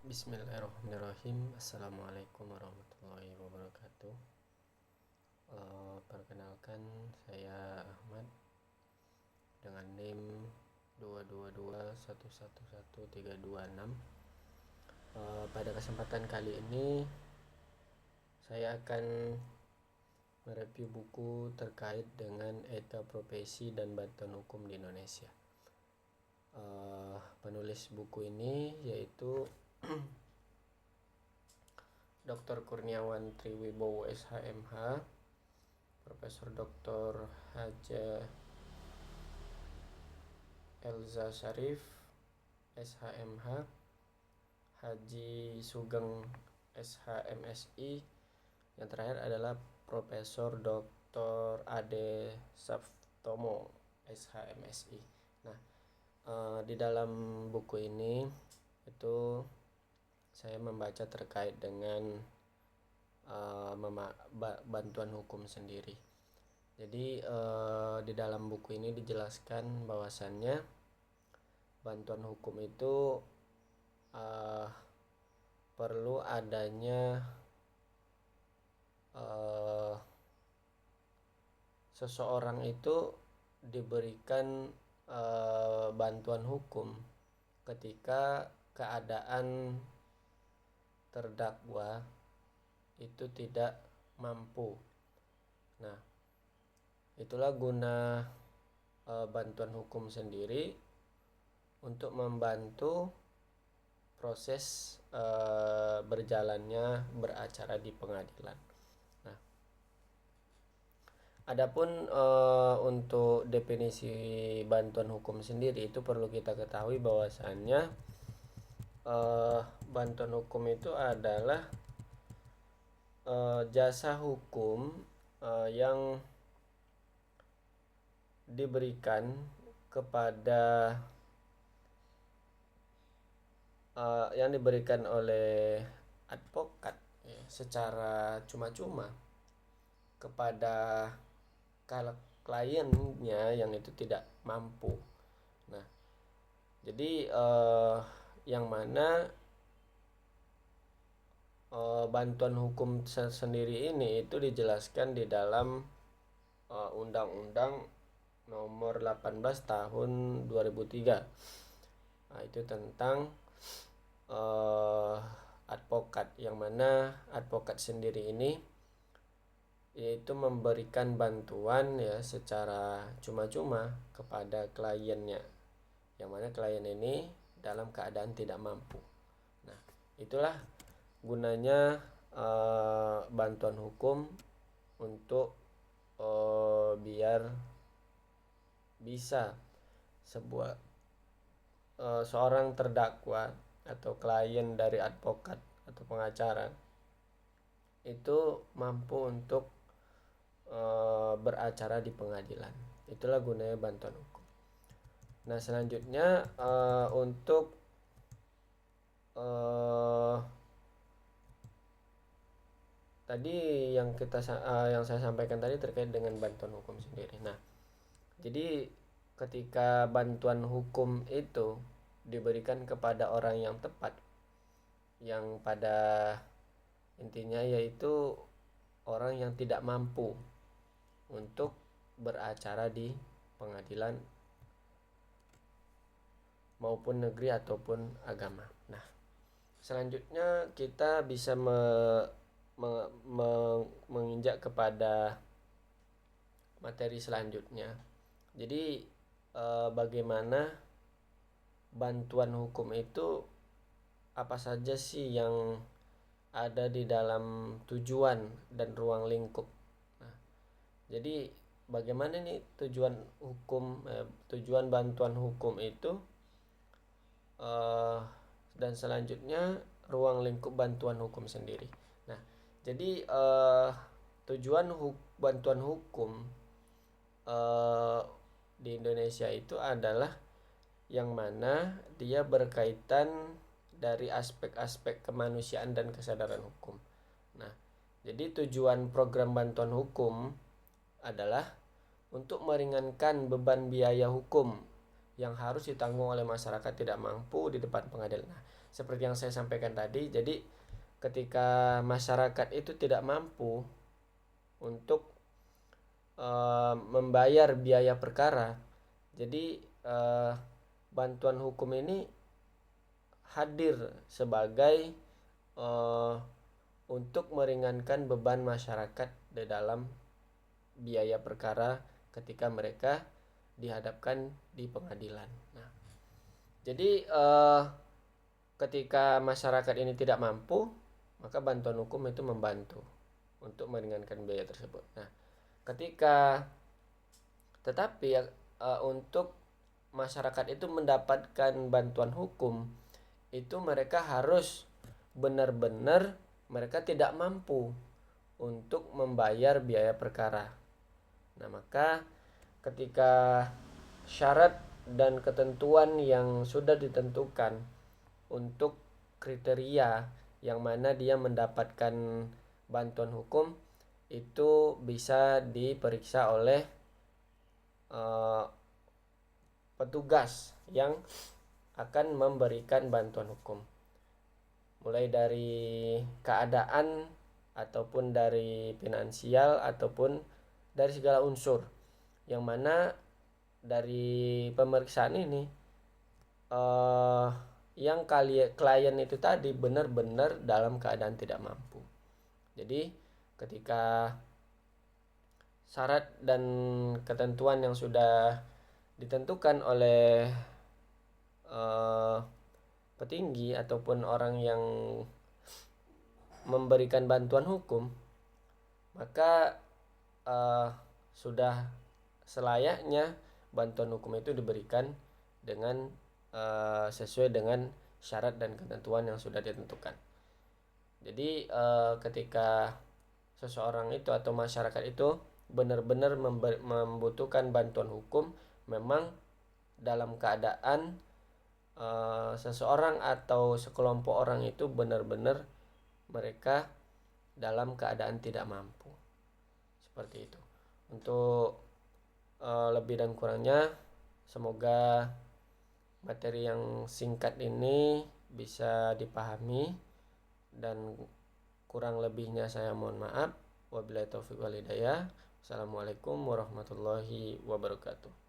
Bismillahirrahmanirrahim. Assalamualaikum warahmatullahi wabarakatuh. Perkenalkan, saya Ahmad dengan NIM 222111326. Pada kesempatan kali ini saya akan mereview buku terkait dengan etika profesi dan bantuan hukum di Indonesia. Penulis buku ini yaitu Dr. Kurniawan Triwibowo SHMH, Profesor Dr. Haja Elza Syarif SHMH, Haji Sugeng SHMSI, yang terakhir adalah Profesor Dr. Ade Saptomo SHMSI. Nah, di dalam buku ini itu saya membaca terkait dengan bantuan hukum sendiri. Jadi di dalam buku ini dijelaskan bahwasannya bantuan hukum itu perlu adanya seseorang itu diberikan bantuan hukum ketika keadaan terdakwa itu tidak mampu. Nah, itulah guna bantuan hukum sendiri untuk membantu proses berjalannya beracara di pengadilan. Nah, adapun untuk definisi bantuan hukum sendiri itu perlu kita ketahui bahwasannya bantuan hukum itu adalah jasa hukum yang diberikan kepada oleh advokat secara cuma-cuma kepada kliennya yang itu tidak mampu. Nah, jadi yang mana bantuan hukum sendiri ini itu dijelaskan di dalam Undang-Undang Nomor 18 Tahun 2003. Nah, itu tentang advokat, yang mana advokat sendiri ini yaitu memberikan bantuan ya secara cuma-cuma kepada kliennya, yang mana klien ini dalam keadaan tidak mampu. Nah, itulah gunanya bantuan hukum untuk biar bisa seorang terdakwa atau klien dari advokat atau pengacara itu mampu untuk beracara di pengadilan. Itulah gunanya bantuan hukum. Nah, selanjutnya untuk tadi yang saya sampaikan tadi terkait dengan bantuan hukum sendiri. Nah, jadi ketika bantuan hukum itu diberikan kepada orang yang tepat, yang pada intinya yaitu orang yang tidak mampu untuk beracara di pengadilan maupun negeri ataupun agama. Nah, selanjutnya kita bisa menginjak kepada materi selanjutnya. Jadi bagaimana bantuan hukum itu, apa saja sih yang ada di dalam tujuan dan ruang lingkup. Nah, jadi bagaimana nih tujuan bantuan hukum itu, dan selanjutnya ruang lingkup bantuan hukum sendiri. Nah, jadi tujuan bantuan hukum di Indonesia itu adalah yang mana dia berkaitan dari aspek-aspek kemanusiaan dan kesadaran hukum. Nah, jadi tujuan program bantuan hukum adalah untuk meringankan beban biaya hukum yang harus ditanggung oleh masyarakat tidak mampu di depan pengadilan. Nah, seperti yang saya sampaikan tadi, jadi ketika masyarakat itu tidak mampu untuk membayar biaya perkara, jadi bantuan hukum ini hadir sebagai untuk meringankan beban masyarakat di dalam biaya perkara ketika mereka dihadapkan di pengadilan. Nah, jadi ketika masyarakat ini tidak mampu, maka bantuan hukum itu membantu untuk meringankan biaya tersebut. Nah, tetapi untuk masyarakat itu mendapatkan bantuan hukum, itu mereka harus benar-benar mereka tidak mampu untuk membayar biaya perkara. Nah, maka ketika syarat dan ketentuan yang sudah ditentukan untuk kriteria yang mana dia mendapatkan bantuan hukum itu bisa diperiksa oleh petugas yang akan memberikan bantuan hukum, mulai dari keadaan ataupun dari finansial ataupun dari segala unsur, yang mana dari pemeriksaan ini yang klien itu tadi benar-benar dalam keadaan tidak mampu. Jadi ketika syarat dan ketentuan yang sudah ditentukan oleh petinggi ataupun orang yang memberikan bantuan hukum, maka sudah selayaknya bantuan hukum itu diberikan dengan sesuai dengan syarat dan ketentuan yang sudah ditentukan. Jadi ketika seseorang itu atau masyarakat itu benar-benar membutuhkan bantuan hukum, memang dalam keadaan seseorang atau sekelompok orang itu benar-benar mereka dalam keadaan tidak mampu. Seperti itu. Untuk lebih dan kurangnya, semoga materi yang singkat ini bisa dipahami, dan kurang lebihnya saya mohon maaf. Wabillahi taufiq wal hidayah. Assalamualaikum warahmatullahi wabarakatuh.